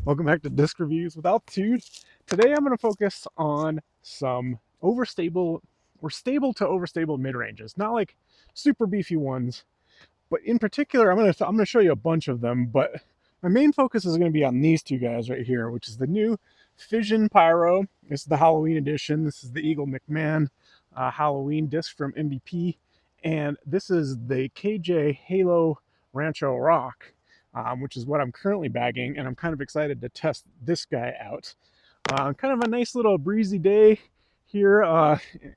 Welcome back to Disc Reviews with Altitude. Today I'm going to focus on some overstable or stable to overstable mid-ranges. Not like super beefy ones, but in particular I'm going to show you a bunch of them, but my main focus is going to be on these two guys right here, which is the new Fission Pyro. This is the Halloween edition. This is the Eagle McMahon Halloween disc from MVP, and this is the KJ Halo Rancho Rock. Which is what I'm currently bagging, and I'm kind of excited to test this guy out. Kind of a nice little breezy day here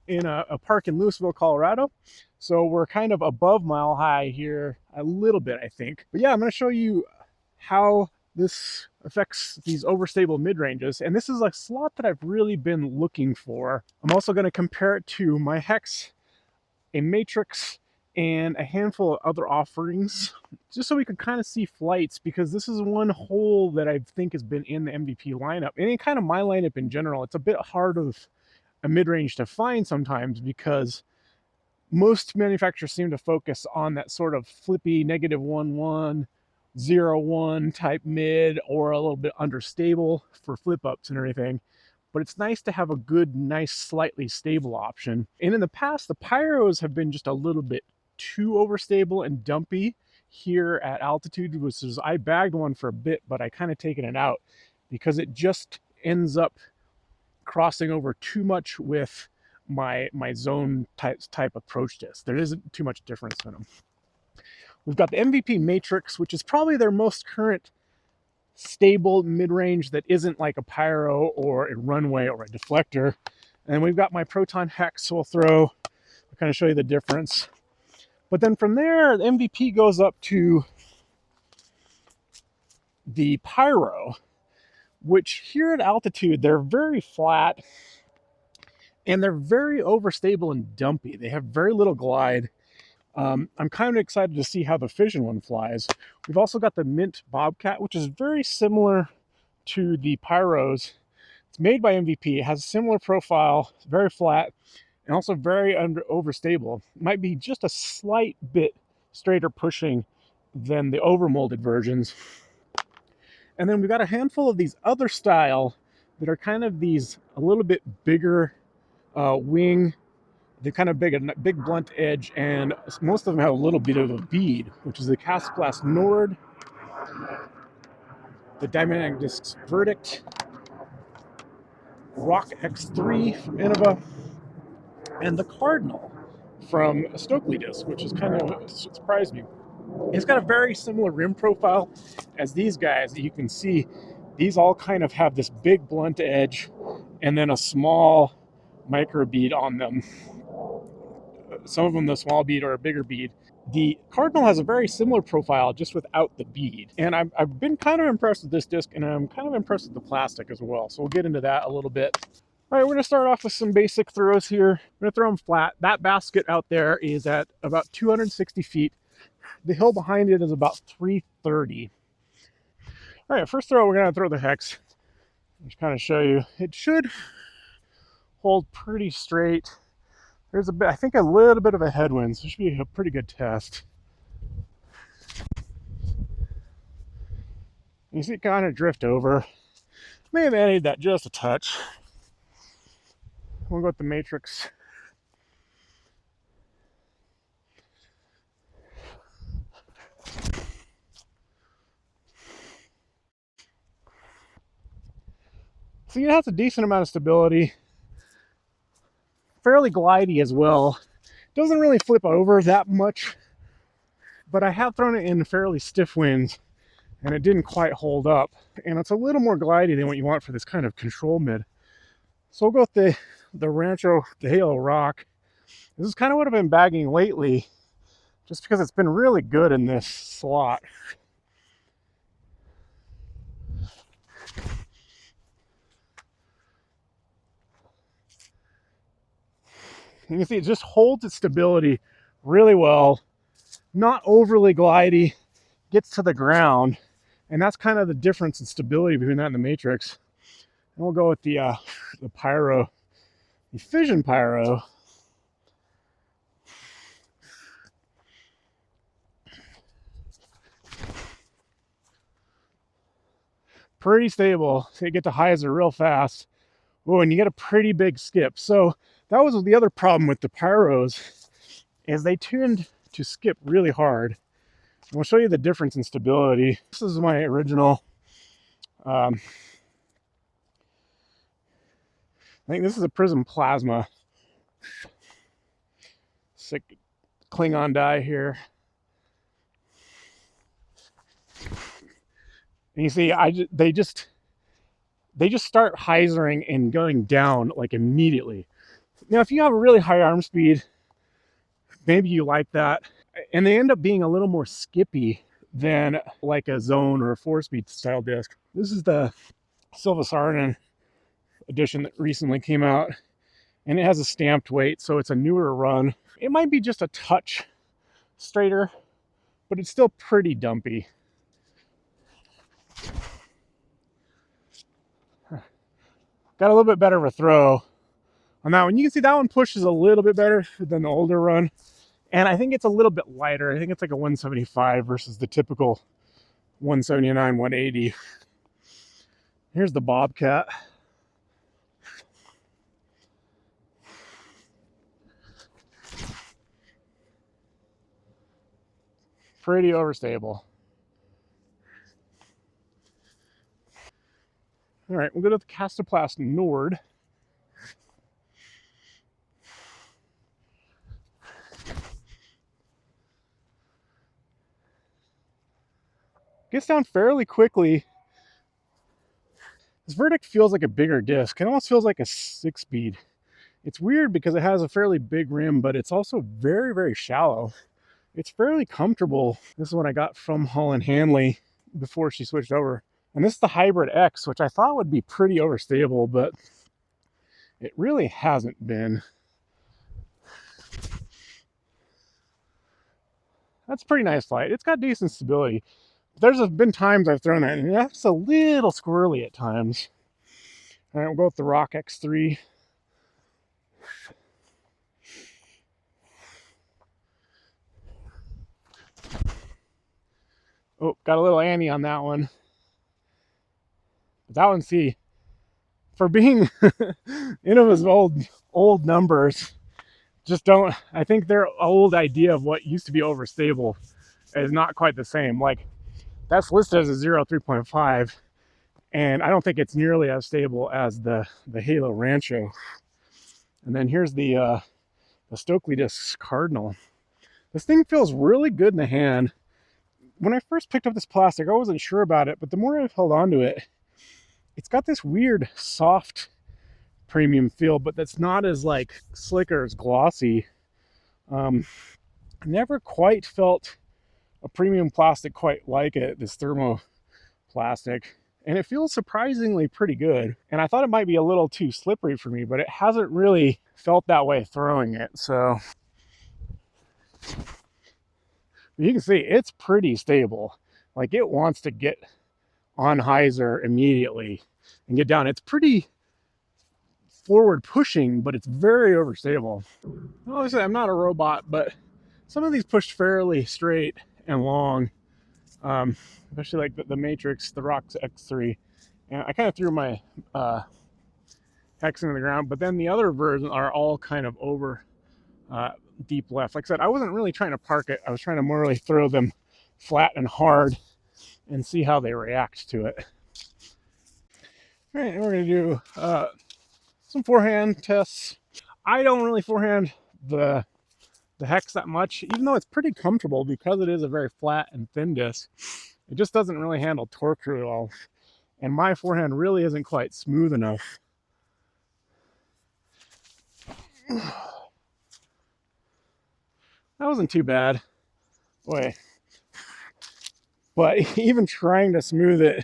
in a park in Louisville, Colorado. So we're kind of above mile high here a little bit, I think. But yeah, I'm going to show you how this affects these overstable mid-ranges, and this is a slot that I've really been looking for. I'm also going to compare it to my Hex, a Matrix, and a handful of other offerings, just so we could kind of see flights, because this is one hole that I think has been in the MVP lineup, and in kind of my lineup in general. It's a bit hard of a mid-range to find sometimes, because most manufacturers seem to focus on that sort of flippy -1-1, 0-1 type mid, or a little bit understable for flip-ups and everything. But it's nice to have a good, nice, slightly stable option. And in the past, the Pyros have been just a little bit too overstable and dumpy here at altitude, which is, I bagged one for a bit, but I kind of taken it out because it just ends up crossing over too much with my zone type approach disc. There isn't too much difference in them. We've got the MVP Matrix, which is probably their most current stable mid-range that isn't like a Pyro or a Runway or a Deflector. And we've got my Proton Hex, so I'll kind of show you the difference. But then from there, the MVP goes up to the Pyro, which here at altitude, they're very flat and they're very overstable and dumpy. They have very little glide. I'm kind of excited to see how the Fission one flies. We've also got the Mint Bobcat, which is very similar to the Pyros. It's made by MVP. It has a similar profile. It's very flat and also very overstable. It might be just a slight bit straighter pushing than the overmolded versions. And then we've got a handful of these other style that are kind of these a little bit bigger wing. They're kind of big blunt edge, and most of them have a little bit of a bead, which is the Castblast Nord, the Dynamic Discs Verdict, RocX3 from Innova, and the Cardinal from Stokely Disc, which is kind of surprised me. It's got a very similar rim profile as these guys. You can see these all kind of have this big blunt edge and then a small micro bead on them. Some of them the small bead or a bigger bead. The Cardinal has a very similar profile, just without the bead. And I've been kind of impressed with this disc, and I'm kind of impressed with the plastic as well. So we'll get into that a little bit. All right, we're going to start off with some basic throws here. I'm going to throw them flat. That basket out there is at about 260 feet. The hill behind it is about 330. All right, first throw, we're going to throw the Hex. Just kind of show you. It should hold pretty straight. There's I think a little bit of a headwind, so it should be a pretty good test. You see it kind of drift over. May have added that just a touch. We'll go with the Matrix. See, it has a decent amount of stability. Fairly glidey as well. Doesn't really flip over that much, but I have thrown it in fairly stiff winds and it didn't quite hold up. And it's a little more glidey than what you want for this kind of control mid. So we'll go with the Rancho, the Halo Rock. This is kind of what I've been bagging lately, just because it's been really good in this slot. You can see it just holds its stability really well, not overly glidey, gets to the ground, and that's kind of the difference in stability between that and the Matrix. And we'll go with the Pyro, the Fission Pyro. pretty stable. So you get to hyzer real fast. Oh, and you get a pretty big skip. So that was the other problem with the Pyros, is they tend to skip really hard. And we'll show you the difference in stability. This is my original, I think this is a Prism Plasma. Sick Klingon die here. And you see, they just start hyzering and going down like immediately. Now, if you have a really high arm speed, maybe you like that. And they end up being a little more skippy than like a zone or a 4-speed style disc. This is the Silva Sardin edition that recently came out, and it has a stamped weight, so it's a newer run. It might be just a touch straighter, but it's still pretty dumpy. Got a little bit better of a throw on that one. You can see that one pushes a little bit better than the older run. And I think it's a little bit lighter. I think it's like a 175 versus the typical 179, 180. Here's the Bobcat. Pretty overstable. All right, we'll go to the Castoplast Nord. Gets down fairly quickly. This Verdict feels like a bigger disc. It almost feels like a 6-speed. It's weird because it has a fairly big rim, but it's also very, very shallow. It's fairly comfortable. This is what I got from Holland Hanley before she switched over. And this is the Hybrid X, which I thought would be pretty overstable, but it really hasn't been. That's a pretty nice flight. It's got decent stability. There's been times I've thrown that, and that's a little squirrely at times. All right, we'll go with the RocX3. Oh, got a little Annie on that one. But that one, see, for being Innova's old numbers, just don't, I think their old idea of what used to be overstable is not quite the same. Like, that's listed as a 0.3.5, and I don't think it's nearly as stable as the Halo Rancho. And then here's the Stokely Discs Cardinal. This thing feels really good in the hand. When I first picked up this plastic, I wasn't sure about it, but the more I've held on to it, it's got this weird soft premium feel, but that's not as like slick or as glossy. Never quite felt a premium plastic quite like it, this thermo plastic. And it feels surprisingly pretty good. And I thought it might be a little too slippery for me, but it hasn't really felt that way throwing it. So you can see it's pretty stable. Like, it wants to get on hyzer immediately and get down. It's pretty forward pushing, but it's very overstable. Obviously, I'm not a robot, but some of these pushed fairly straight and long, especially like the Matrix, the RocX3. And I kind of threw my hex into the ground, but then the other versions are all kind of over deep left. Like I said, I wasn't really trying to park it. I was trying to more really throw them flat and hard and see how they react to it. All right, we're going to do some forehand tests. I don't really forehand the hex that much, even though it's pretty comfortable because it is a very flat and thin disc. It just doesn't really handle torque really well. And my forehand really isn't quite smooth enough. That wasn't too bad. Boy. But even trying to smooth it,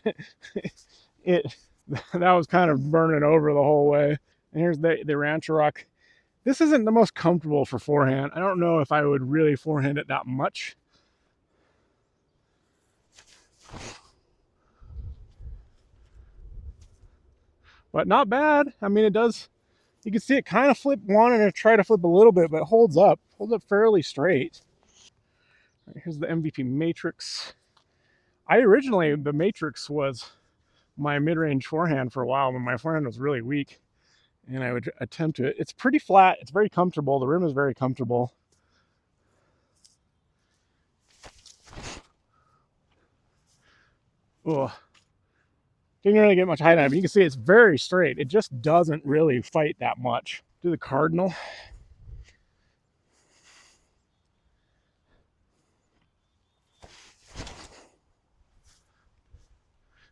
that was kind of burning over the whole way. And here's the Rancho Rock. This isn't the most comfortable for forehand. I don't know if I would really forehand it that much. But not bad. I mean, it does, you can see it kind of flip, wanting to try to flip a little bit, but it holds up fairly straight. Right, here's the MVP Matrix. The Matrix was my mid-range forehand for a while when my forehand was really weak, and I would attempt to. It's pretty flat. It's very comfortable. The rim is very comfortable. Oh, didn't really get much height on it, but you can see it's very straight. It just doesn't really fight that much. Do the Cardinal.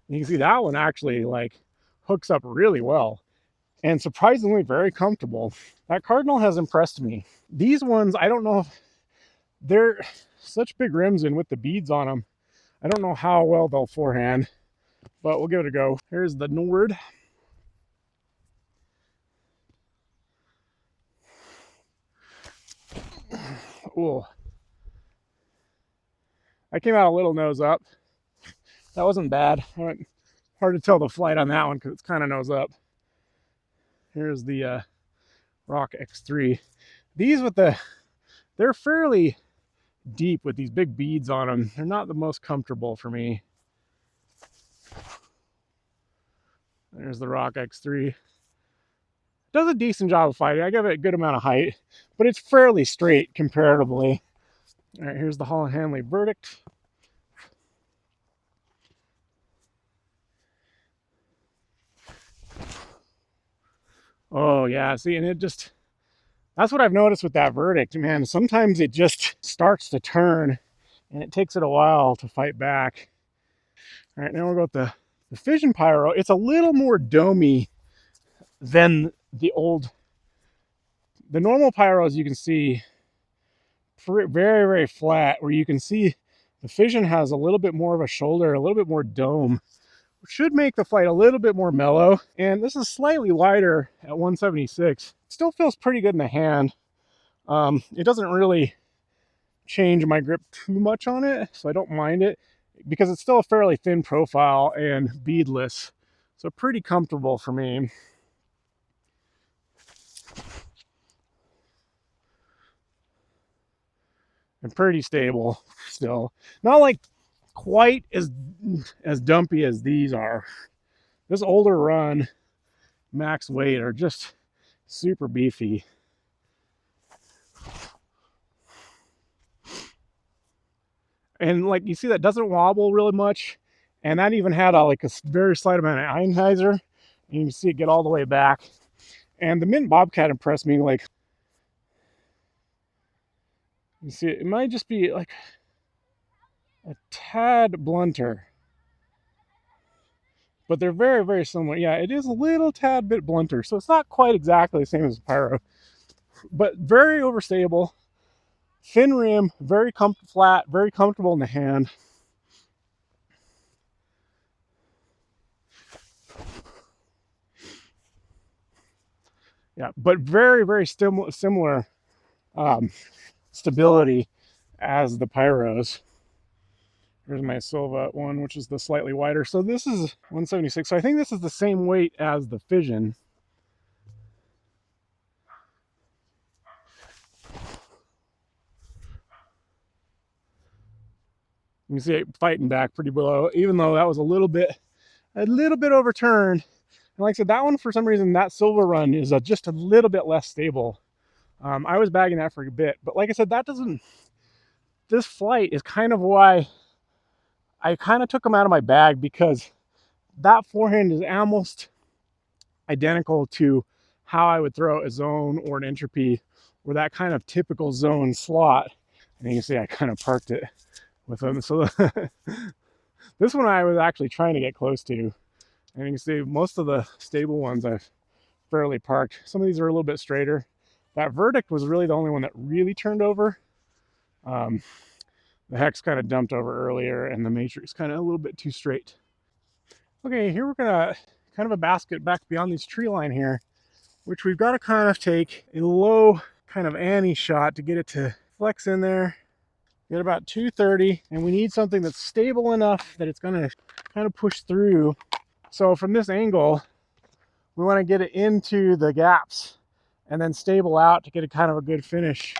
You can see that one actually like hooks up really well and surprisingly very comfortable. That Cardinal has impressed me. These ones, I don't know if they're such big rims and with the beads on them, I don't know how well they'll forehand, but we'll give it a go. Here's the Nord. Oh, I came out a little nose up. That wasn't bad. Hard to tell the flight on that one because it's kind of nose up. Here's the RocX3. These with they're fairly deep with these big beads on them. They're not the most comfortable for me. There's the RocX3. Does a decent job of fighting. I give it a good amount of height, but it's fairly straight comparatively. All right, here's the Holland Hanley Verdict. Oh yeah, see, and it just, that's what I've noticed with that Verdict, man. Sometimes it just starts to turn and it takes it a while to fight back. All right, now we'll go with the Fission Pyro. It's a little more domey than the normal Pyros. You can see very, very flat, where you can see the Fission has a little bit more of a shoulder, a little bit more dome, which should make the flight a little bit more mellow. And this is slightly lighter at 176. It still feels pretty good in the hand. It doesn't really change my grip too much on it, so I don't mind it because it's still a fairly thin profile and beadless, so pretty comfortable for me. And pretty stable still. Not like quite as dumpy as these are. This older run max weight are just super beefy. And like you see, that doesn't wobble really much, and that even had like a very slight amount of ionizer, and you can see it get all the way back. And the Mint Bobcat impressed me. Like, you see, it might just be like a tad blunter, but they're very, very similar. Yeah, it is a little tad bit blunter, so it's not quite exactly the same as Pyro, but very overstable. Thin rim, very flat, very comfortable in the hand. Yeah, but very, very similar stability as the Pyros. Here's my Silva one, which is the slightly wider. So this is 176. So I think this is the same weight as the Fission. You can see it fighting back pretty below, even though that was a little bit overturned. And like I said, that one, for some reason, that Silva run is just a little bit less stable. I was bagging that for a bit, but like I said, this flight is kind of why I kind of took them out of my bag, because that forehand is almost identical to how I would throw a zone or an entropy, or that kind of typical zone slot. And you can see I kind of parked it with them. So this one I was actually trying to get close to. And you can see most of the stable ones I've fairly parked. Some of these are a little bit straighter. That Verdict was really the only one that really turned over. The Hex kind of dumped over earlier, and the Matrix kind of a little bit too straight. Okay, here we're gonna kind of a basket back beyond this tree line here, which we've got to kind of take a low kind of Annie shot to get it to flex in there. Get about 230, and we need something that's stable enough that it's gonna kind of push through. So from this angle, we want to get it into the gaps and then stable out to get a kind of a good finish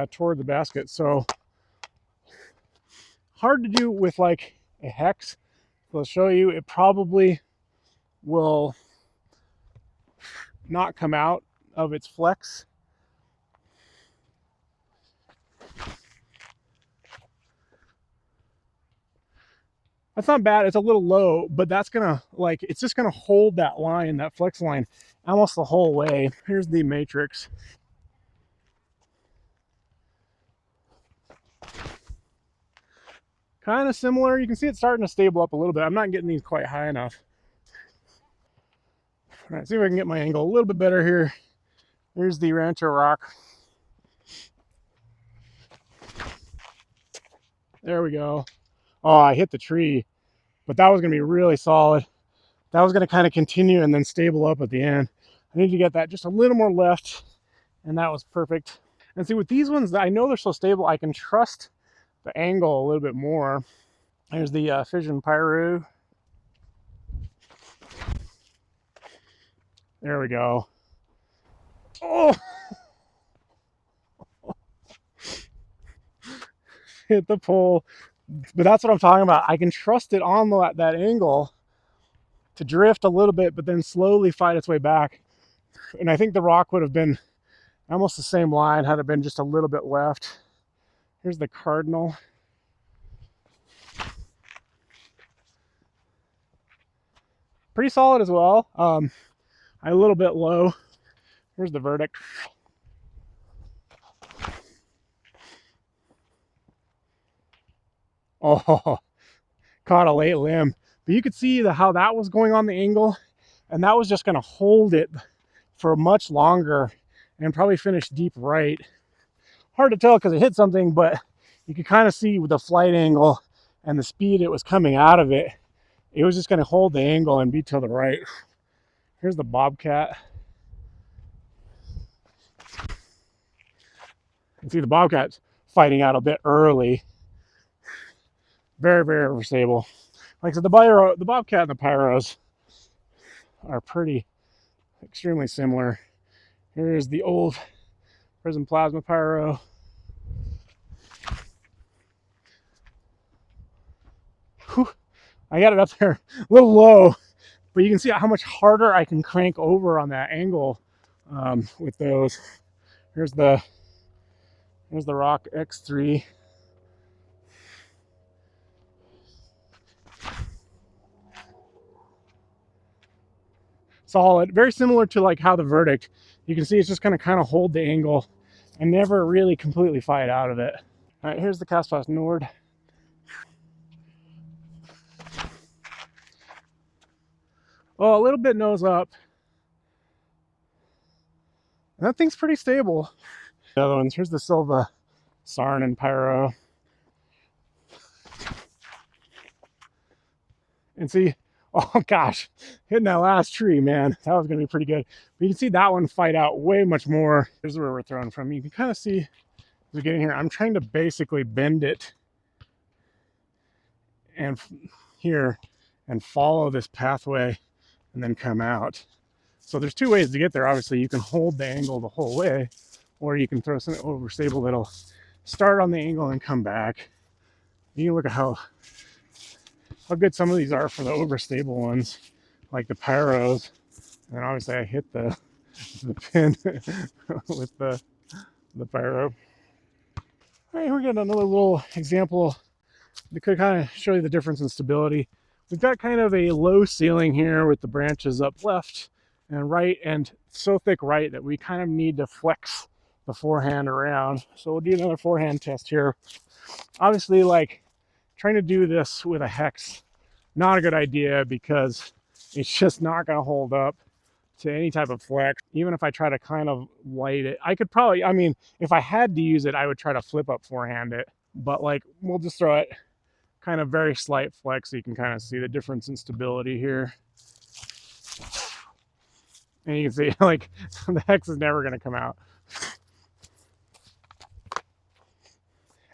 toward the basket. So hard to do with like a Hex So I'll show you, it probably will not come out of its flex. That's not bad. It's a little low, but that's gonna, like, it's just gonna hold that line, that flex line, almost the whole way. Here's the matrix. Kind of similar. You can see it's starting to stable up a little bit. I'm not getting these quite high enough. All right, see if I can get my angle a little bit better here. Here's the Rancho Rock. There we go. Oh, I hit the tree, but that was gonna be really solid. That was gonna kind of continue and then stable up at the end. I need to get that just a little more left, and that was perfect. And see, with these ones, I know they're so stable, I can trust the angle a little bit more. There's the Fission Pyro. There we go. Oh! Hit the pole. But that's what I'm talking about. I can trust it on that angle to drift a little bit, but then slowly fight its way back. And I think the rock would have been almost the same line had it been just a little bit left. Here's the Cardinal. Pretty solid as well. A little bit low. Here's the verdict. Oh, caught a late limb. But you could see how that was going on the angle, and that was just going to hold it for much longer and probably finish deep right. Hard to tell because it hit something, but you could kind of see with the flight angle and the speed it was coming out of it, it was just going to hold the angle and be to the right. Here's the Bobcat. You can see the Bobcat's fighting out a bit early. Very, very overstable. Like I said, the Bobcat and the Pyros are pretty extremely similar. Here's the old Prism Plasma Pyro. Whew, I got it up there a little low, but you can see how much harder I can crank over on that angle with those. Here's the RocX3. Solid, very similar to like how the verdict. You can see it's just gonna kind of hold the angle and never really completely fight out of it. All right, here's the Castpass Nord. Oh, a little bit nose up. And that thing's pretty stable. The other ones, here's the Silva Sarn and Pyro. And see, oh gosh, hitting that last tree, man, that was gonna be pretty good. But you can see that one fight out way much more. Here's where we're throwing from. You can kind of see as we get in here, I'm trying to basically bend it and here and follow this pathway and then come out. So there's two ways to get there. Obviously, you can hold the angle the whole way, or you can throw something overstable that'll start on the angle and come back. You can look at how good some of these are for the overstable ones, like the Pyros. And then obviously I hit the pin with the Pyro. All right, we're getting another little example that could kind of show you the difference in stability. We've got kind of a low ceiling here with the branches up left and right, and so thick right that we kind of need to flex the forehand around. So we'll do another forehand test here. Obviously, like trying to do this with a hex, not a good idea because it's just not going to hold up to any type of flex. Even if I try to kind of light it, I could probably, I mean, if I had to use it, I would try to flip up forehand it, but like we'll just throw it kind of very slight flex so you can kind of see the difference in stability here. And you can see like the hex is never going to come out.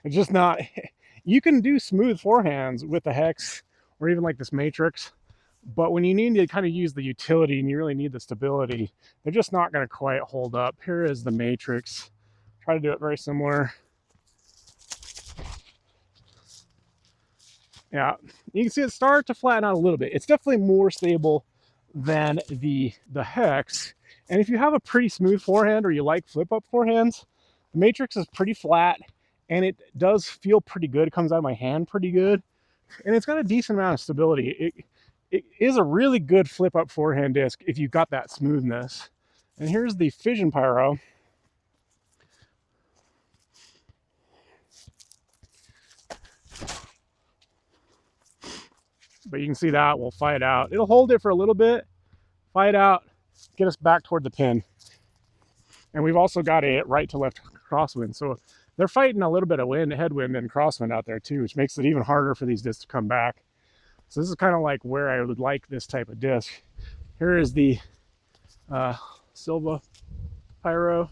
It's just not, you can do smooth forehands with the hex or even like this matrix, but when you need to kind of use the utility and you really need the stability, they're just not going to quite hold up. Here is the matrix. Try to do it very similar. Yeah, you can see it start to flatten out a little bit. It's definitely more stable than the hex. And if you have a pretty smooth forehand or you like flip up forehands, the Matrix is pretty flat and it does feel pretty good. It comes out of my hand pretty good. And it's got a decent amount of stability. It is a really good flip up forehand disc if you've got that smoothness. And here's the Fission Pyro. But you can see that will fight out. It'll hold it for a little bit, fight out, get us back toward the pin. And we've also got a right to left crosswind. So they're fighting a little bit of wind, headwind, and crosswind out there too, which makes it even harder for these discs to come back. So this is kind of like where I would like this type of disc. Here is the Silva Pyro.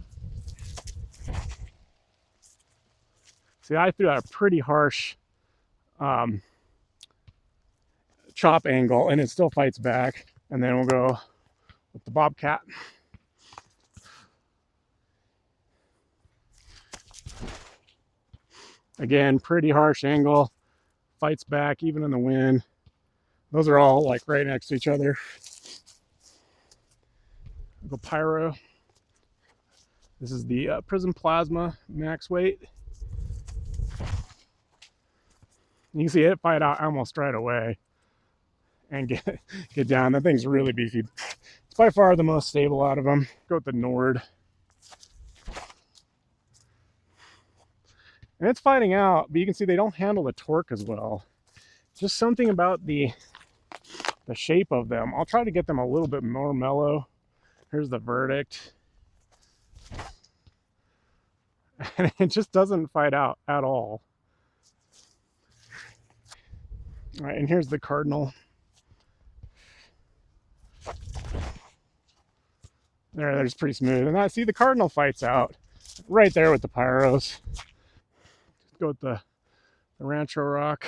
See, I threw out a pretty harsh chop angle and it still fights back. And then we'll go with the Bobcat. Again, pretty harsh angle, fights back even in the wind. Those are all like right next to each other. We'll go Pyro. This is the Prism Plasma max weight. You can see it fight out almost right away and get down. That thing's really beefy. It's by far the most stable out of them. Go with the Nord. And it's fighting out, but you can see they don't handle the torque as well. Just something about the shape of them. I'll try to get them a little bit more mellow. Here's the Verdict. And it just doesn't fight out at all. All right, and here's the Cardinal. They're just pretty smooth. And see, the Cardinal fights out right there with the Pyros. Let's go with the Rancho Rock.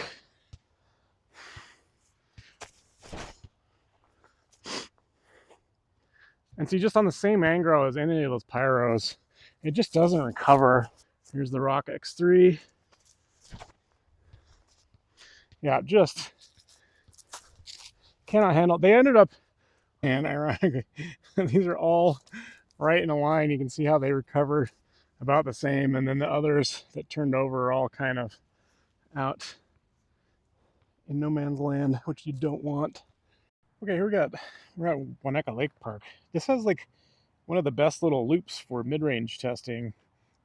And see, just on the same angle as any of those Pyros, it just doesn't recover. Here's the RocX3. Yeah, just cannot handle. They ended up, and ironically, these are all right in a line. You can see how they recovered about the same, and then the others that turned over are all kind of out in no man's land, which you don't want. Okay, here we're at Waneka Lake Park. This has like one of the best little loops for mid-range testing,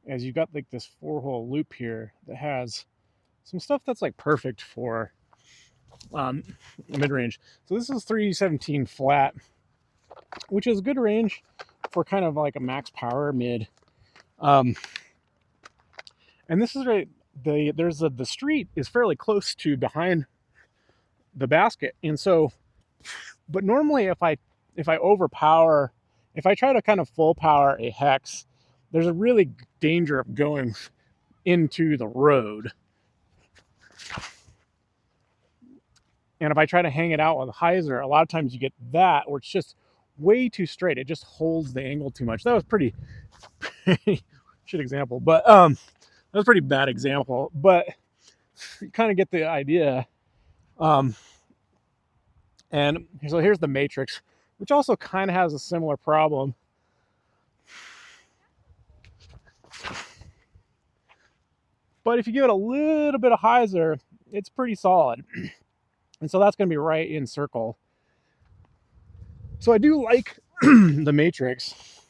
as you've got like this 4-hole loop here that has some stuff that's like perfect for mid-range. So this is 317 flat, which is good range for kind of like a max power mid. And this is right. The street is fairly close to behind the basket, and so, but normally if I overpower, if I try to kind of full power a hex, there's a really danger of going into the road. And if I try to hang it out with a hyzer, a lot of times you get that, where it's just way too straight. It just holds the angle too much. That was pretty shit example, but that was a pretty bad example. But you kind of get the idea. And so here's the Matrix, which also kind of has a similar problem. But if you give it a little bit of hyzer, it's pretty solid. And so that's going to be right in circle. So I do like the Matrix,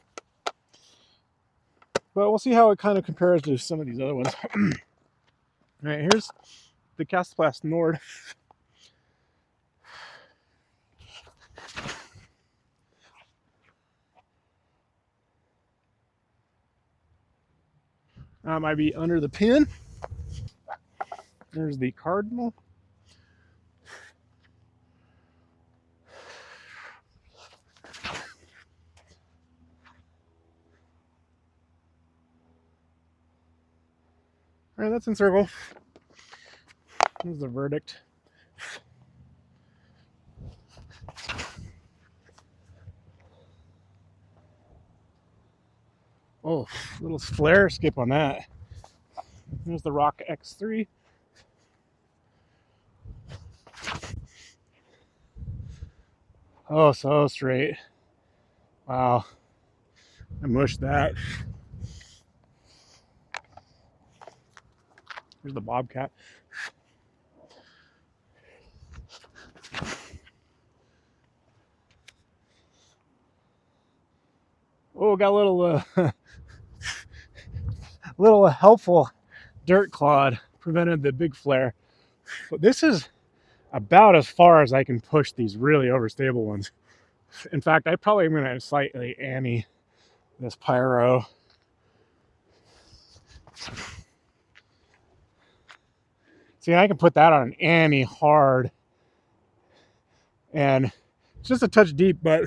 but we'll see how it kind of compares to some of these other ones. All right, here's the Castplast Nord. Might be under the pin. There's the Cardinal. All right, that's in circle. There's the Verdict. Oh, little flare skip on that. There's the RocX3. Oh, so straight. Wow. I mushed that. Here's the bobcat. Oh, got a little little helpful dirt clod, prevented the big flare. But this is about as far as I can push these really overstable ones. In fact, I probably am going to slightly ante this pyro. See, I can put that on an ante hard, and it's just a touch deep, but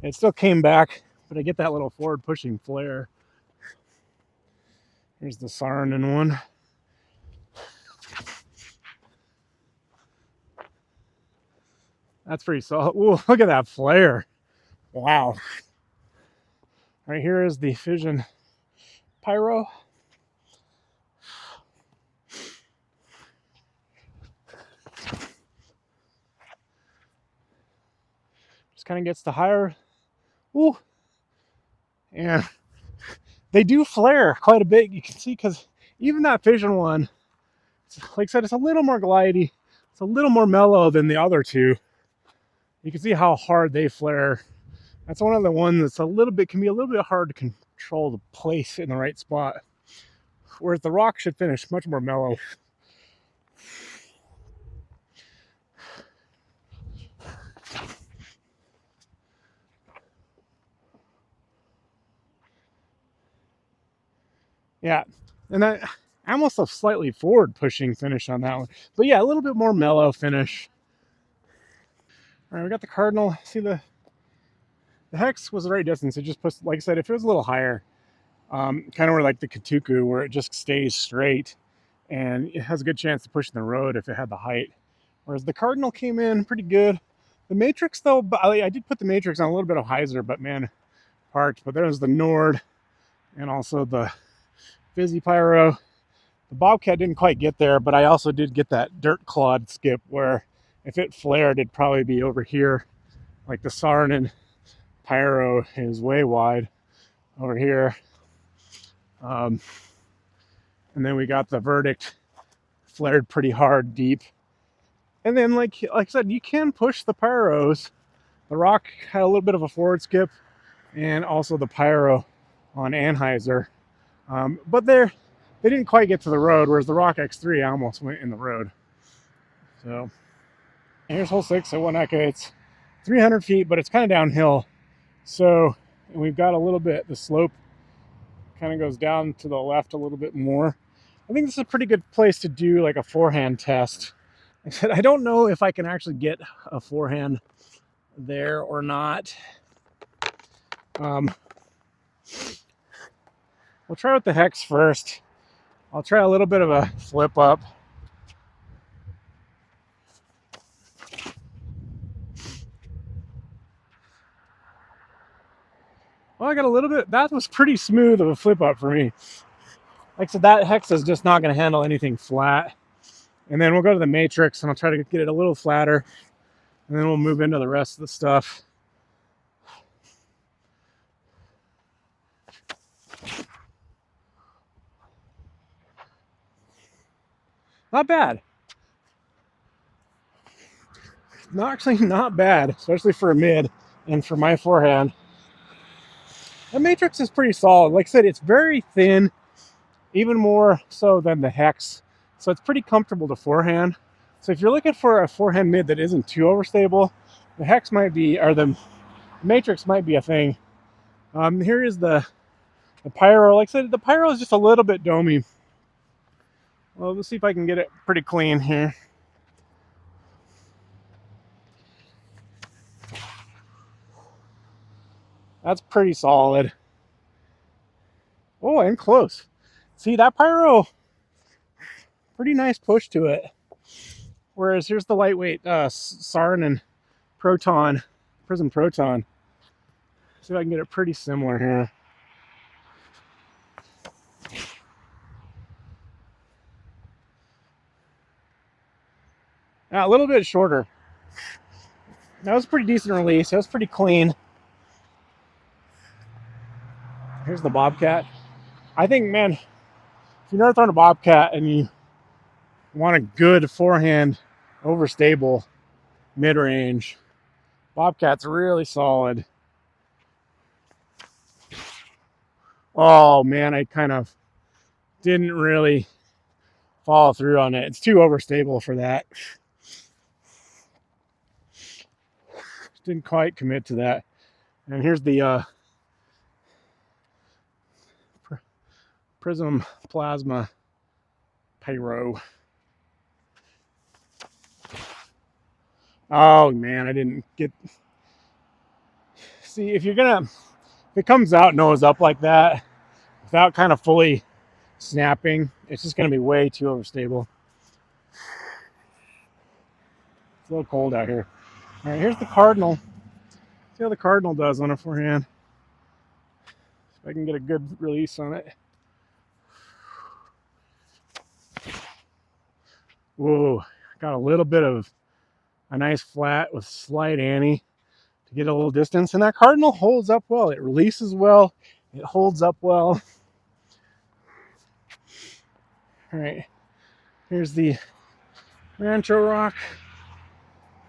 it still came back. But I get that little forward pushing flare. Here's the Cardinal one. That's pretty solid. Ooh, look at that flare. Wow. Right here is the Fission Pyro. Just kind of gets the higher. Ooh. And they do flare quite a bit. You can see, because even that Fission one, like I said, it's a little more glidey. It's a little more mellow than the other two. You can see how hard they flare. That's one of the ones that's can be a little bit hard to control the place in the right spot. Whereas the Rock should finish much more mellow. Yeah, and that almost a slightly forward pushing finish on that one. But yeah, a little bit more mellow finish. All right, we got the Cardinal. See, the hex was the right distance. It just pushed, like I said, if it was a little higher, kind of where like the Katuku, where it just stays straight and it has a good chance to push in the road if it had the height. Whereas the Cardinal came in pretty good. The Matrix, though, I did put the Matrix on a little bit of hyzer, but man, parked. But there's the Nord and also the Fizzy Pyro. The Bobcat didn't quite get there, but I also did get that dirt clod skip where if it flared, it'd probably be over here. Like the Cardinal Pyro is way wide over here. And then we got the Verdict flared pretty hard deep. And then like I said, you can push the Pyros. The Rock had a little bit of a forward skip, and also the Pyro on Anheuser. But they didn't quite get to the road, whereas the RocX3 almost went in the road. So here's hole 6 at Wanaka. It's 300 feet, but it's kind of downhill. So we've got a little bit, the slope kind of goes down to the left a little bit more. I think this is a pretty good place to do like a forehand test. I said, I don't know if I can actually get a forehand there or not. We'll try with the hex first. I'll try a little bit of a flip up. Well, I got a little bit, that was pretty smooth of a flip up for me. Like I said, that hex is just not going to handle anything flat. And then we'll go to the Matrix and I'll try to get it a little flatter. And then we'll move into the rest of the stuff. Not bad. Actually not bad, especially for a mid and for my forehand. The Matrix is pretty solid. Like I said, it's very thin, even more so than the hex. So it's pretty comfortable to forehand. So if you're looking for a forehand mid that isn't too overstable, the hex might be, or the Matrix might be a thing. Here is the Pyro. Like I said, the Pyro is just a little bit domey. Well, let's see if I can get it pretty clean here. That's pretty solid. Oh, and close. See, that Pyro, pretty nice push to it. Whereas here's the lightweight Sarn and Proton, Prism Proton. See if I can get it pretty similar here. A little bit shorter. That was a pretty decent release. That was pretty clean. Here's the Bobcat. I think, man, if you've never thrown a Bobcat and you want a good forehand, overstable, mid-range, Bobcat's really solid. Oh, man, I kind of didn't really follow through on it. It's too overstable for that. Didn't quite commit to that. And here's the Prism Plasma Pyro. Oh man, I didn't get. See, if it comes out nose up like that, without kind of fully snapping, it's just gonna be way too overstable. It's a little cold out here. All right, here's the Cardinal. See how the Cardinal does on a forehand. If I can get a good release on it. Whoa, got a little bit of a nice flat with slight ante to get a little distance. And that Cardinal holds up well. It releases well. It holds up well. All right, here's the Rancho Rock.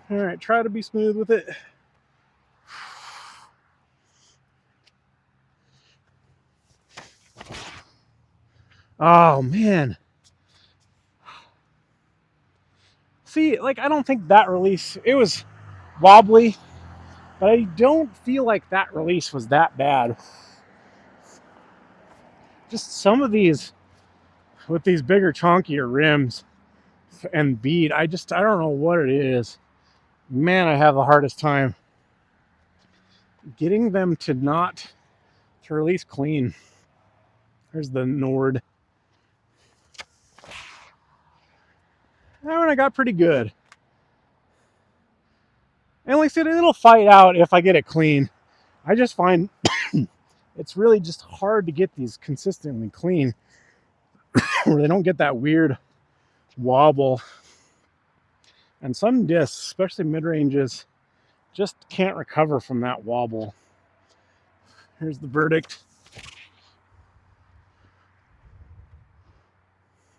All right, try to be smooth with it. Oh, man. See, like, I don't think that release, it was wobbly, but I don't feel like that release was that bad. Just some of these, with these bigger, chunkier rims and bead, I don't know what it is. Man, I have the hardest time getting them to release clean. There's the Nord. That one I got pretty good. And like I said, it'll fight out if I get it clean. I just find it's really just hard to get these consistently clean where they don't get that weird wobble. And some discs, especially mid-ranges, just can't recover from that wobble. Here's the verdict.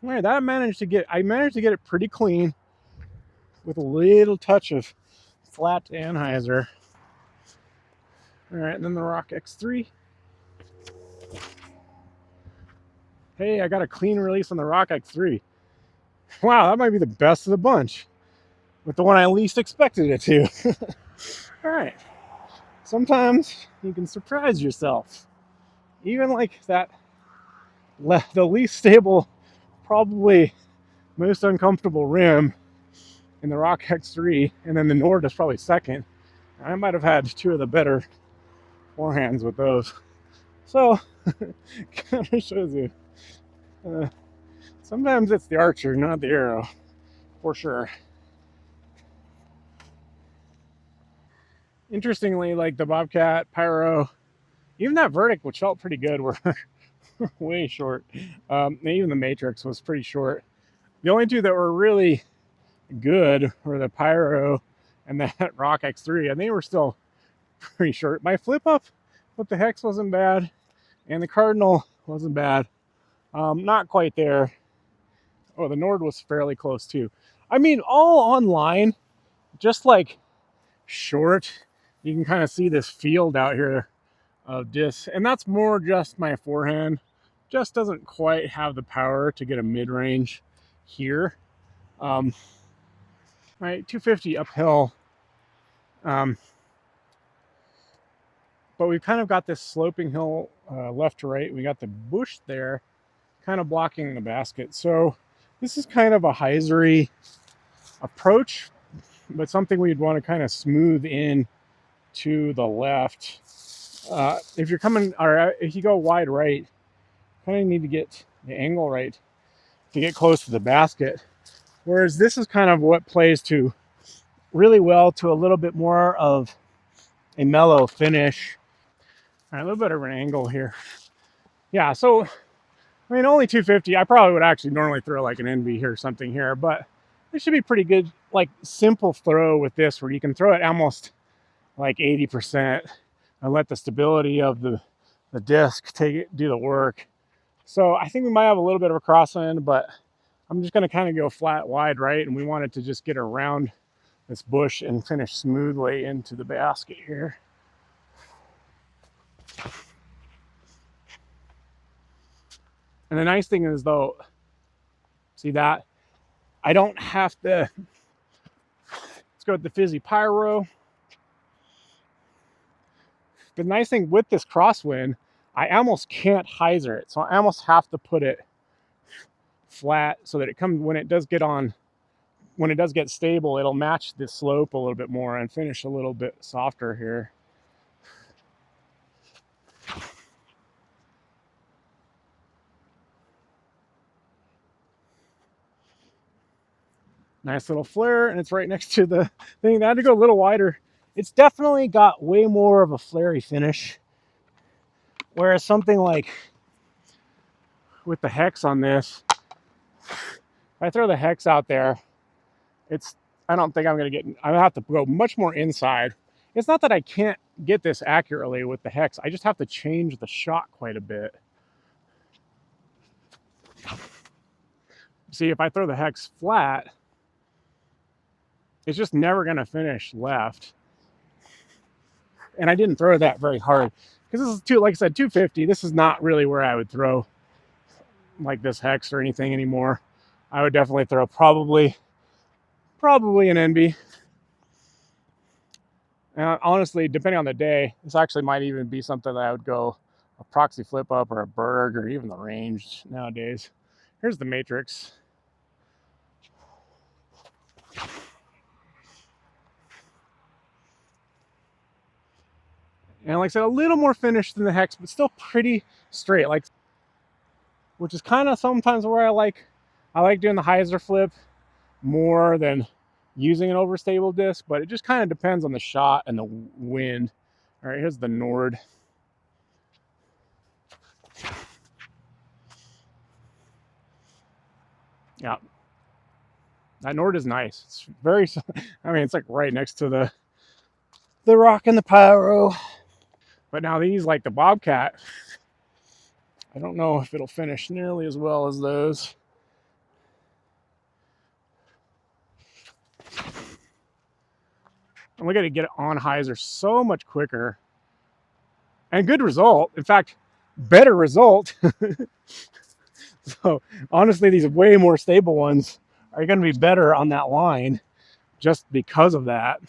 All right, I managed to get it pretty clean with a little touch of flat anhyzer. All right, and then the RocX3. Hey, I got a clean release on the RocX3. Wow, that might be the best of the bunch. With the one I least expected it to. All right. Sometimes you can surprise yourself. Even like that, the least stable, probably most uncomfortable rim in the RocX3, and then the Nord is probably second. I might have had two of the better forehands with those. So, kind of shows you. Sometimes it's the archer, not the arrow, for sure. Interestingly, like the Bobcat, Pyro, even that verdict, which felt pretty good, were way short. Even the Matrix was pretty short. The only two that were really good were the Pyro and that RocX3, and they were still pretty short. My flip up with the Hex wasn't bad, and the Cardinal wasn't bad. Not quite there. Oh, the Nord was fairly close too. I mean, all online, just like short. You can kind of see this field out here of discs, and that's more just my forehand. Just doesn't quite have the power to get a mid-range here. Right, 250 uphill. But we've kind of got this sloping hill left to right. We got the bush there kind of blocking the basket. So this is kind of a hyzery approach, but something we'd want to kind of smooth in to the left. If you're coming, or if you go wide right, kind of need to get the angle right to get close to the basket. Whereas this is kind of what plays to really well to a little bit more of a mellow finish. All right, a little bit of an angle here. Yeah, so, only 250. I probably would actually normally throw like an NB here or something here, but this should be pretty good like simple throw with this where you can throw it almost like 80% and let the stability of the disc do the work. So I think we might have a little bit of a crosswind, but I'm just going to kind of go flat wide right, and we want it to just get around this bush and finish smoothly into the basket here. And the nice thing is, though, see that? I don't have to, let's go with the Fission Pyro. The nice thing with this crosswind, I almost can't hyzer it. So I almost have to put it flat so that it comes, when it does get stable, it'll match the slope a little bit more and finish a little bit softer here. Nice little flare, and it's right next to the thing. I had to go a little wider. It's definitely got way more of a flary finish. Whereas something like with the hex on this, if I throw the hex out there, I don't think I'm going to get, I have to go much more inside. It's not that I can't get this accurately with the hex. I just have to change the shot quite a bit. See, if I throw the hex flat, it's just never going to finish left. And I didn't throw that very hard because this is, like I said, 250. This is not really where I would throw like this hex or anything anymore. I would definitely throw probably an NB. And honestly, depending on the day, this actually might even be something that I would go a proxy flip up or a Berg or even the range nowadays. Here's the matrix. And like I said, a little more finished than the hex, but still pretty straight, like, which is kind of sometimes where I like doing the hyzer flip more than using an overstable disc, but it just kind of depends on the shot and the wind. All right, here's the Nord. Yeah, that Nord is nice. It's very, I mean, it's like right next to the Rock and the Pyro. But now these, like the Bobcat, I don't know if it'll finish nearly as well as those. And look at it get it on hyzer so much quicker. And good result. In fact, better result. So honestly, these way more stable ones are going to be better on that line just because of that.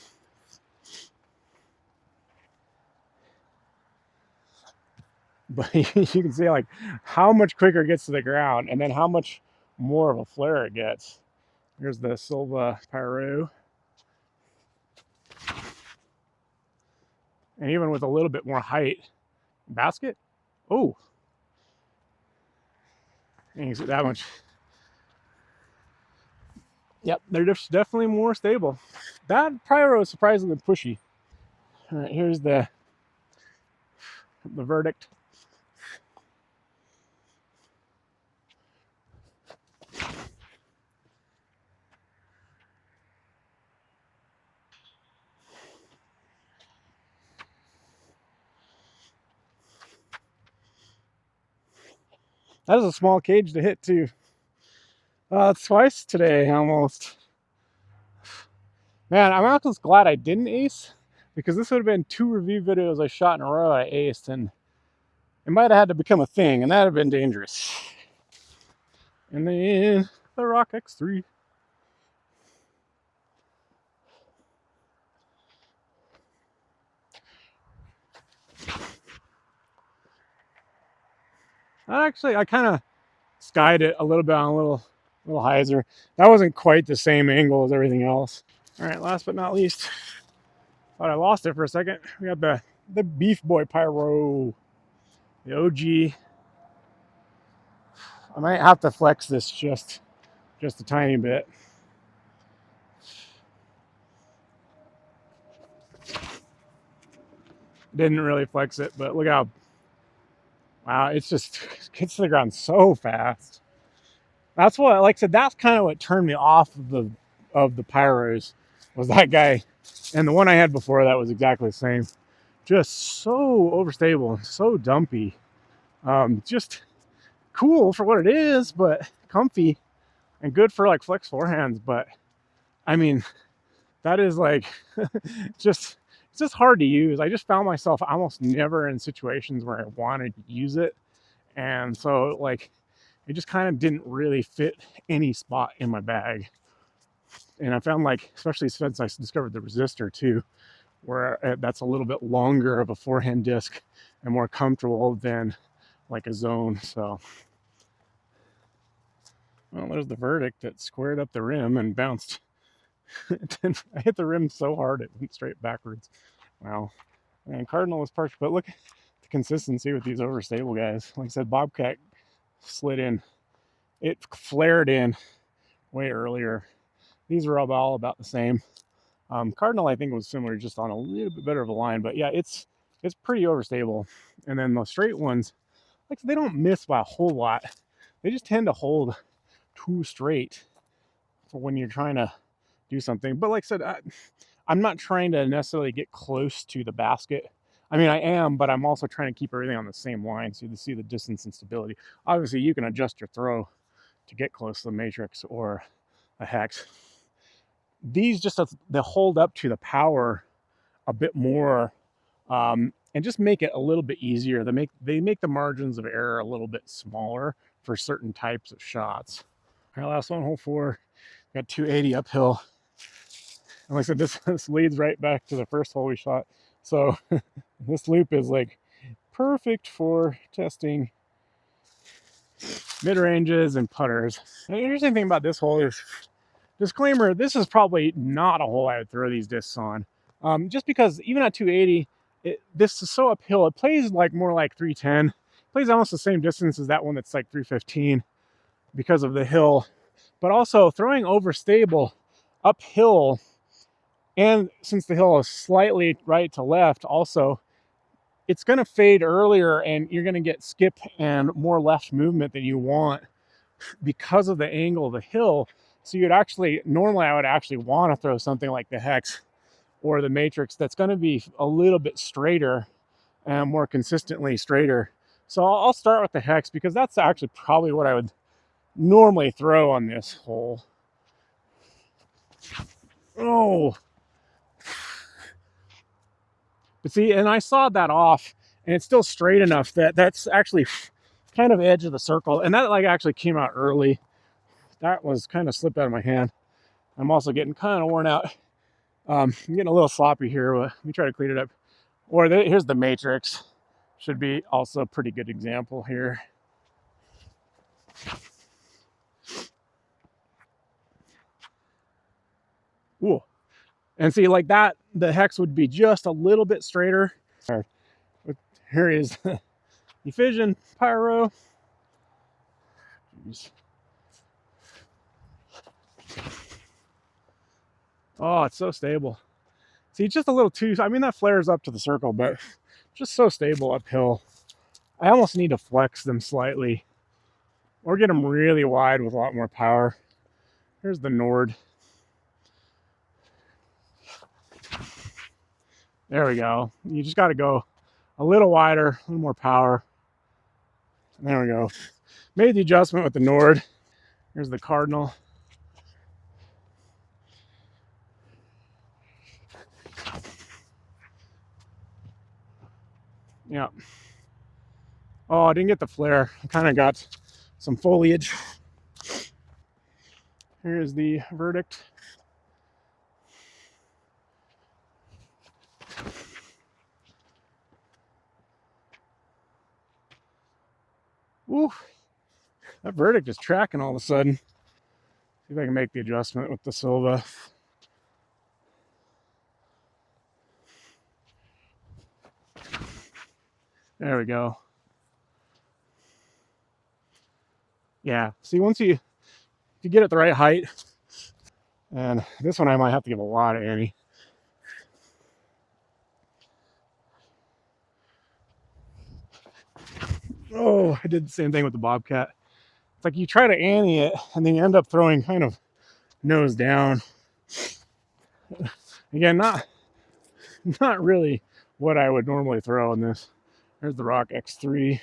But you can see like how much quicker it gets to the ground and then how much more of a flare it gets. Here's the Silva Pyro. And even with a little bit more height, basket, oh, you can see that much. Yep, they're just definitely more stable. That Pyro is surprisingly pushy. All right, here's the verdict. That is a small cage to hit too. Twice today almost. Man, I'm just glad I didn't ace, because this would have been 2 review videos I shot in a row I aced, and it might have had to become a thing, and that would have been dangerous. And then the RocX3. I kind of skied it a little bit on a little hyzer. That wasn't quite the same angle as everything else. All right, last but not least, thought I lost it for a second. We got the Beef Boy Pyro, the OG. I might have to flex this just a tiny bit. Didn't really flex it, but look how, wow, it's just gets to the ground so fast. That's what, like I said, that's kind of what turned me off of of the Pyros was that guy. And the one I had before that was exactly the same. Just so overstable, so dumpy. Just cool for what it is, but comfy and good for like flex forehands. But I mean, that is like just it's just hard to use. I just found myself almost never in situations where I wanted to use it, and so like it just kind of didn't really fit any spot in my bag. And I found, like, especially since I discovered the resistor too, where that's a little bit longer of a forehand disc and more comfortable than like a zone. So, well, there's the verdict. That squared up the rim and bounced. I hit the rim so hard it went straight backwards. Wow. And Cardinal was parked, but look at the consistency with these overstable guys. Like I said, Bobcat slid in. It flared in way earlier. These are all about the same. Cardinal, I think, was similar, just on a little bit better of a line. But yeah, it's pretty overstable. And then the straight ones, like, they don't miss by a whole lot. They just tend to hold too straight for when you're trying to do something. But like I said, I'm not trying to necessarily get close to the basket. I mean, I am, but I'm also trying to keep everything on the same line so you see the distance and stability. Obviously, you can adjust your throw to get close to the matrix or a hex. These just they hold up to the power a bit more, and just make it a little bit easier. They make the margins of error a little bit smaller for certain types of shots. All right, last one, hole 4. Got 280 uphill. And like I said, this leads right back to the first hole we shot. So this loop is like perfect for testing mid-ranges and putters. And the interesting thing about this hole is, disclaimer, this is probably not a hole I would throw these discs on. Just because even at 280, this is so uphill. It plays like more like 310. It plays almost the same distance as that one that's like 315 because of the hill. But also throwing overstable uphill, and since the hill is slightly right to left, also, it's going to fade earlier and you're going to get skip and more left movement than you want because of the angle of the hill. So you'd actually, normally I would actually want to throw something like the hex or the matrix that's going to be a little bit straighter and more consistently straighter. So I'll start with the hex because that's actually probably what I would normally throw on this hole. Oh, but see, and I sawed that off and it's still straight enough that that's actually kind of edge of the circle. And that like actually came out early. That was kind of slipped out of my hand. I'm also getting kind of worn out. I'm getting a little sloppy here. Let me try to clean it up. Or here's the matrix. Should be also a pretty good example here. Ooh. And see, like that, the hex would be just a little bit straighter. Here is the Fission Pyro. Jeez. Oh, it's so stable. See, just a little too, I mean, that flares up to the circle, but just so stable uphill. I almost need to flex them slightly or get them really wide with a lot more power. Here's the Nord. There we go. You just got to go a little wider, a little more power. And there we go. Made the adjustment with the Nord. Here's the Cardinal. Yeah. Oh, I didn't get the flare. I kind of got some foliage. Here's the verdict. Ooh, that verdict is tracking all of a sudden. See if I can make the adjustment with the Silva. There we go. Yeah, see, once you get it the right height, and this one I might have to give a lot of ante. Oh, I did the same thing with the Bobcat. It's like you try to ante it, and then you end up throwing kind of nose down. Again, not really what I would normally throw in this. There's the RocX3.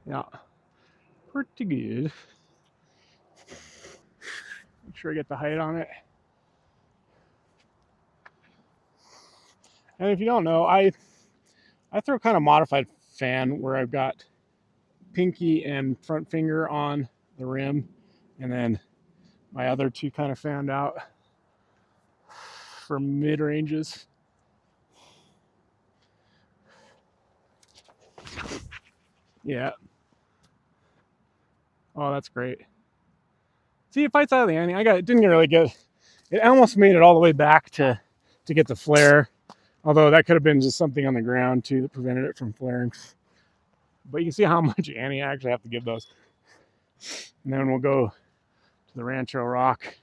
Yeah, pretty good. Make sure I get the height on it. And if you don't know, I throw kind of modified fan where I've got pinky and front finger on the rim, and then my other two kind of fanned out for mid ranges. Yeah. Oh, that's great. See, it fights out of the ante. Didn't really get. It almost made it all the way back to get the flare. Although that could have been just something on the ground too that prevented it from flaring. But you can see how much ante I actually have to give those. And then we'll go to the Rancho Rock.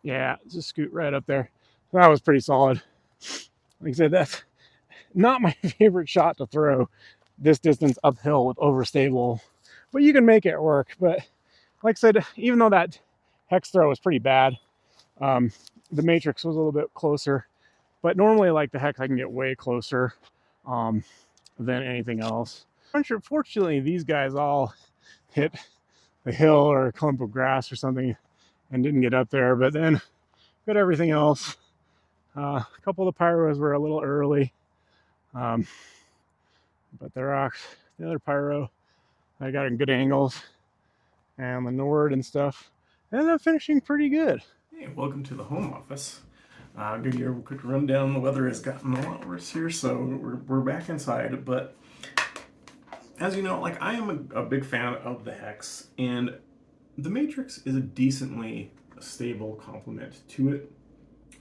Yeah, just scoot right up there. That was pretty solid. Like I said, that's not my favorite shot to throw this distance uphill with overstable, but you can make it work. But like I said, even though that hex throw was pretty bad, the matrix was a little bit closer. But normally, like the hex, I can get way closer than anything else. Fortunately, these guys all hit a hill or a clump of grass or something and didn't get up there. But then got everything else. A couple of the pyros were a little early, but the other pyro, I got in good angles, and the Nord and stuff ended up finishing pretty good. Hey, welcome to the home office. I'll give you a quick rundown. The weather has gotten a lot worse here, so we're back inside. But as you know, like I am a big fan of the hex, and the matrix is a decently stable complement to it.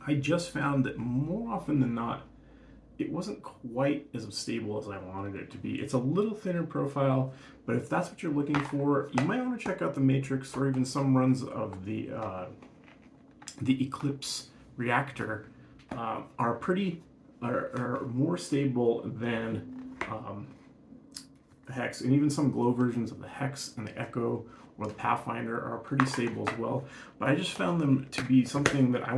I just found that more often than not, it wasn't quite as stable as I wanted it to be. It's a little thinner profile, but if that's what you're looking for, you might want to check out the Matrix or even some runs of the Eclipse reactor are more stable than the Hex, and even some Glow versions of the Hex and the Echo or the Pathfinder are pretty stable as well. But I just found them to be something that I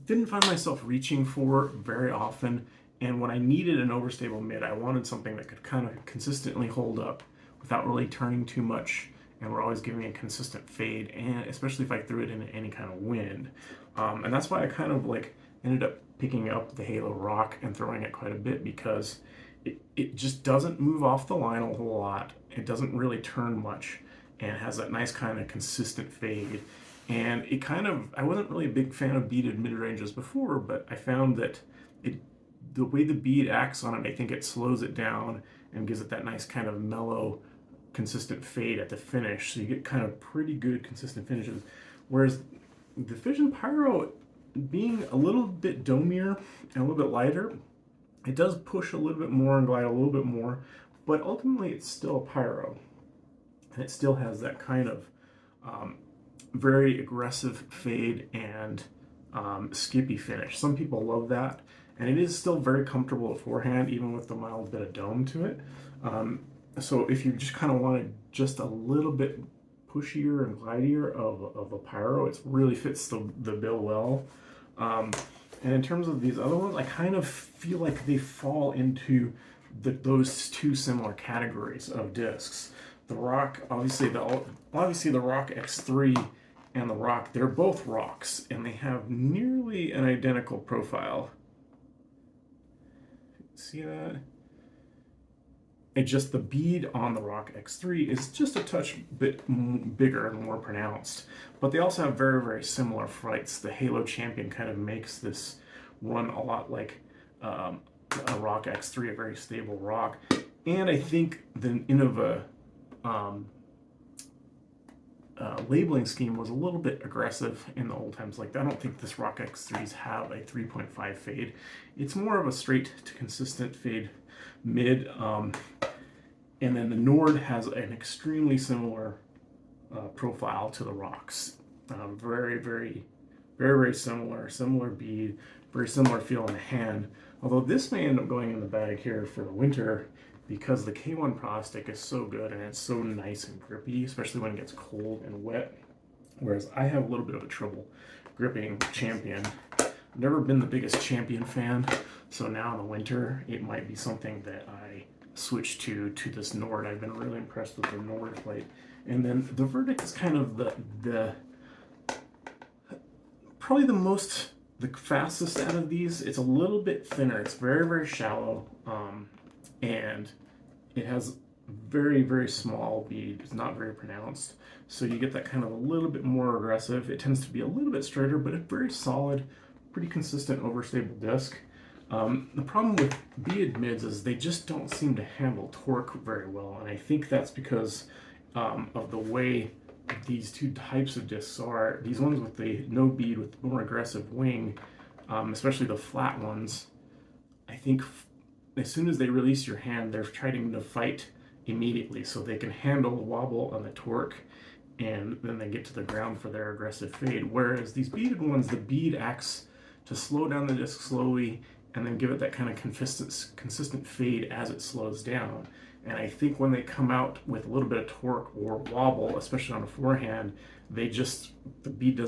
didn't find myself reaching for very often, and when I needed an overstable mid, I wanted something that could kind of consistently hold up without really turning too much, and we're always giving a consistent fade, and especially if I threw it into any kind of wind. And that's why I kind of like ended up picking up the Halo Rock and throwing it quite a bit, because it just doesn't move off the line a whole lot. It doesn't really turn much, and has that nice kind of consistent fade. And it kind of, I wasn't really a big fan of beaded mid-ranges before, but I found that the way the bead acts on it, I think it slows it down and gives it that nice kind of mellow, consistent fade at the finish. So you get kind of pretty good consistent finishes. Whereas the Fission Pyro, being a little bit domier and a little bit lighter, it does push a little bit more and glide a little bit more, but ultimately it's still a pyro. And it still has that kind of very aggressive fade and skippy finish. Some people love that, and it is still very comfortable at forehand, even with the mild bit of dome to it. So if you just kind of wanted just a little bit pushier and glidier of a pyro, it really fits the bill well. And in terms of these other ones, I kind of feel like they fall into those two similar categories of discs. The Rock, obviously the RocX3 and the Rock, they're both rocks, and they have nearly an identical profile. See that? It's just the bead on the RocX3 is just a touch bit bigger and more pronounced. But they also have very, very similar flights. The Halo Champion kind of makes this run a lot like a RocX3, a very stable rock. And I think the Innova labeling scheme was a little bit aggressive in the old times. Like, I don't think this RocX3s have a 3.5 fade. It's more of a straight to consistent fade mid. And then the Nord has an extremely similar profile to the rocks. Very similar. Similar bead, very similar feel in the hand. Although this may end up going in the bag here for the winter because the K1 Pro stick is so good and it's so nice and grippy, especially when it gets cold and wet. Whereas I have a little bit of a trouble gripping Champion. I've never been the biggest Champion fan, so now in the winter it might be something that I switch to this Nord. I've been really impressed with the Nord plate. And then the Verdict is kind of the probably the fastest out of these. It's a little bit thinner. It's very shallow, and it has very small bead. It's not very pronounced, so you get that kind of a little bit more aggressive. It tends to be a little bit straighter, but it's very solid, pretty consistent overstable disc. The problem with beaded mids is they just don't seem to handle torque very well, and I think that's because of the way these two types of discs are. These ones with the no bead with more aggressive wing, especially the flat ones, I think as soon as they release your hand, they're trying to fight immediately so they can handle the wobble and the torque, and then they get to the ground for their aggressive fade. Whereas these beaded ones, the bead acts to slow down the disc slowly and then give it that kind of consistent fade as it slows down. And I think when they come out with a little bit of torque or wobble, especially on a forehand, the bead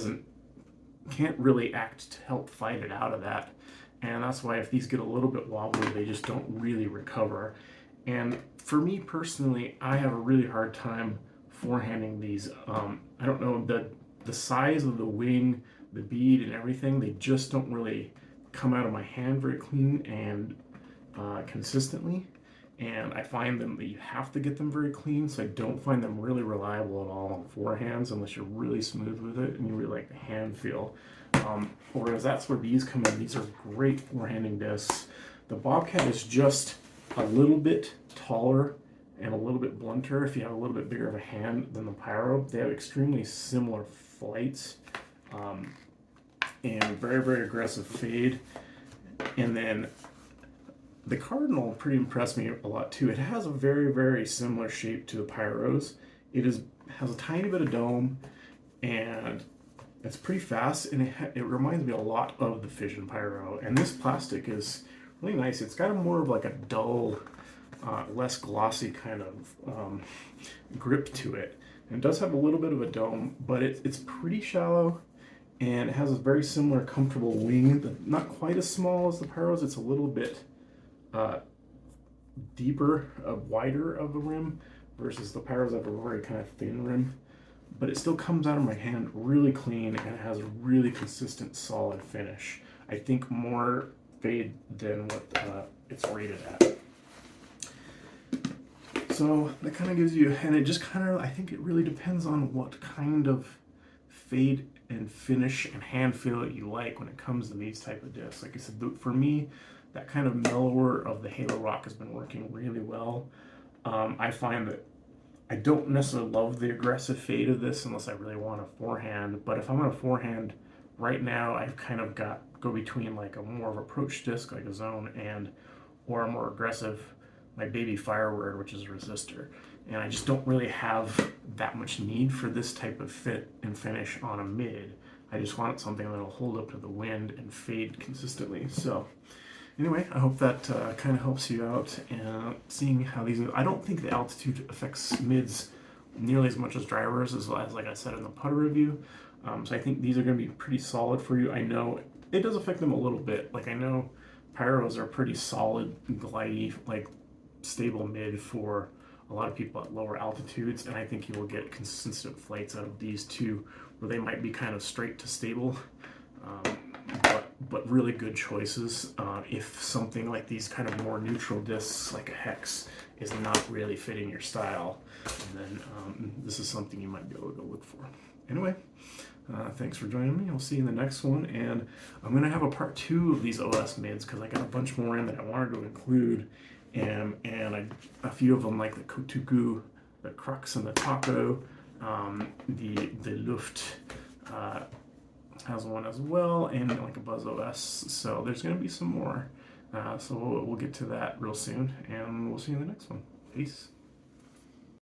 can't really act to help fight it out of that. And that's why if these get a little bit wobbly, they just don't really recover. And for me personally, I have a really hard time forehanding these. I don't know, the size of the wing, the bead and everything, they just don't really come out of my hand very clean and consistently. And I find them that you have to get them very clean, so I don't find them really reliable at all on forehands unless you're really smooth with it and you really like the hand feel. Whereas that's where these come in. These are great forehanding discs. The Bobcat is just a little bit taller and a little bit blunter if you have a little bit bigger of a hand than the Pyro. They have extremely similar flights and very aggressive fade. And then the Cardinal pretty impressed me a lot too. It has a very similar shape to the Pyros. It has a tiny bit of dome, and it's pretty fast, and it reminds me a lot of the Fission Pyro. And this plastic is really nice. It's got more of like a dull, less glossy kind of grip to it. And it does have a little bit of a dome, but it's pretty shallow, and it has a very similar comfortable wing, but not quite as small as the Pyros. It's a little bit deeper, wider of a rim, versus the Pyros have a very kind of thin rim. But it still comes out of my hand really clean, and it has a really consistent, solid finish. I think more fade than what it's rated at. So that kind of gives you, and it just kind of, I think it really depends on what kind of fade and finish and hand feel that you like when it comes to these type of discs. Like I said, for me, that kind of mellower of the Halo Rock has been working really well. I find that I don't necessarily love the aggressive fade of this unless I really want a forehand, but if I'm on a forehand right now, I've kind of go between like a more of approach disc, like a zone, or a more aggressive, my baby Fireword, which is a resistor. And I just don't really have that much need for this type of fit and finish on a mid. I just want something that'll hold up to the wind and fade consistently. So anyway, I hope that kind of helps you out and seeing how these. I don't think the altitude affects mids nearly as much as drivers, as like I said in the putter review. So I think these are going to be pretty solid for you. I know it does affect them a little bit. Like I know Pyros are pretty solid, glidey, like stable mid for a lot of people at lower altitudes, and I think you will get consistent flights out of these two, where they might be kind of straight to stable. But really good choices if something like these kind of more neutral discs like a Hex is not really fitting your style, and then this is something you might be able to go look for. Anyway, thanks for joining me. I'll see you in the next one, and I'm going to have a part 2 of these OS mids because I got a bunch more in that I wanted to include, and a few of them like the Kotuku, the Crux, and the Taco, the Luft has one as well, and like a Buzz OS. So there's going to be some more. So we'll get to that real soon, and we'll see you in the next one. Peace.